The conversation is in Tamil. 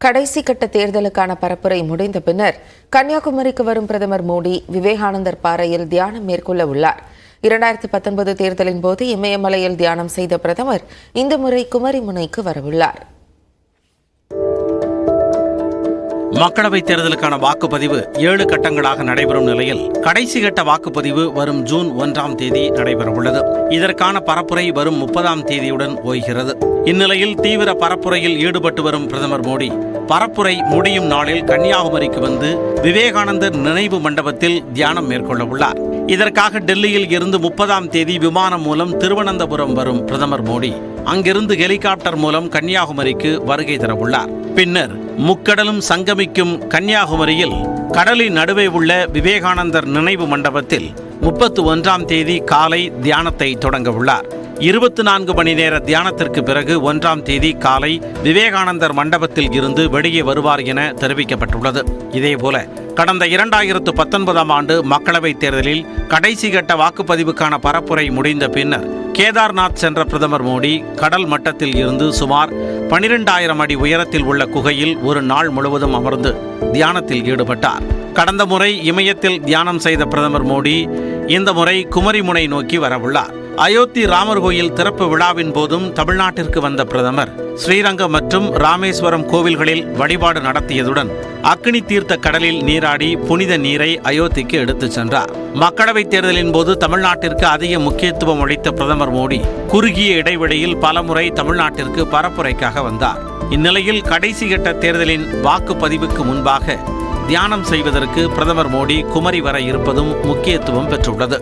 கடைசி கட்ட தேர்தலுக்கான பரப்புரை முடிந்த பின்னர் கன்னியாகுமரிக்கு வரும் பிரதமர் மோடி விவேகானந்தர் பாறையில் தியானம் மேற்கொள்ள உள்ளார். 2019 தேர்தலின் போது இமயமலையில் தியானம் செய்த பிரதமர் இந்த முறை குமரிமுனைக்கு வரவுள்ளார். மக்களவைத் தேர்தலுக்கான வாக்குப்பதிவு 7 கட்டங்களாக நடைபெறும் நிலையில் கடைசி கட்ட வாக்குப்பதிவு வரும் ஜூன் 1ஆம் தேதி நடைபெறவுள்ளது. இதற்கான பரப்புரை வரும் 30ஆம் தேதியுடன் ஓய்கிறது. இந்நிலையில் தீவிர பரப்புரையில் ஈடுபட்டு வரும் பிரதமர் மோடி பரப்புரை முடியும் நாளில் கன்னியாகுமரிக்கு வந்து விவேகானந்தர் நினைவு மண்டபத்தில் தியானம் மேற்கொள்ள உள்ளார். இதற்காக டெல்லியில் இருந்து 30ஆம் தேதி விமானம் மூலம் திருவனந்தபுரம் வரும் பிரதமர் மோடி அங்கிருந்து ஹெலிகாப்டர் மூலம் கன்னியாகுமரிக்கு வருகை தரவுள்ளார். பின்னர் முக்கடலும் சங்கமிக்கும் கன்னியாகுமரியில் கடலின் நடுவே உள்ள விவேகானந்தர் நினைவு மண்டபத்தில் 31ஆம் தேதி காலை தியானத்தை தொடங்க உள்ளார். 24 மணி நேர தியானத்திற்கு பிறகு 1ஆம் தேதி காலை விவேகானந்தர் மண்டபத்தில் இருந்து வெளியே வருவார் என தெரிவிக்கப்பட்டுள்ளது. இதேபோல கடந்த 2019ஆம் ஆண்டு மக்களவைத் தேர்தலில் கடைசி கட்ட வாக்குப்பதிவுக்கான பரப்புரை முடிந்த பின்னர் கேதார்நாத் சென்ற பிரதமர் மோடி கடல் மட்டத்தில் இருந்து சுமார் 12,000 அடி உயரத்தில் உள்ள குகையில் ஒரு நாள் முழுவதும் அமர்ந்து தியானத்தில் ஈடுபட்டார். கடந்த முறை இமயத்தில் தியானம் செய்த பிரதமர் மோடி இந்த முறை குமரிமுனை நோக்கி வரவுள்ளார். அயோத்தி ராமர் கோயில் திறப்பு விழாவின் போதும் தமிழ்நாட்டிற்கு வந்த பிரதமர் ஸ்ரீரங்கம் மற்றும் ராமேஸ்வரம் கோவில்களில் வழிபாடு நடத்தியதுடன் அக்னி தீர்த்த கடலில் நீராடி புனித நீரை அயோத்திக்கு எடுத்துச் சென்றார். மக்களவைத் தேர்தலின் போது தமிழ்நாட்டிற்கு அதிக முக்கியத்துவம் அளித்த பிரதமர் மோடி குறுகிய இடைவெளியில் பலமுறை தமிழ்நாட்டிற்கு பரப்புரைக்காக வந்தார். இந்நிலையில் கடைசி கட்ட தேர்தலின் வாக்குப்பதிவுக்கு முன்பாக தியானம் செய்வதற்கு பிரதமர் மோடி குமரி வர இருப்பதும் முக்கியத்துவம் பெற்றுள்ளது.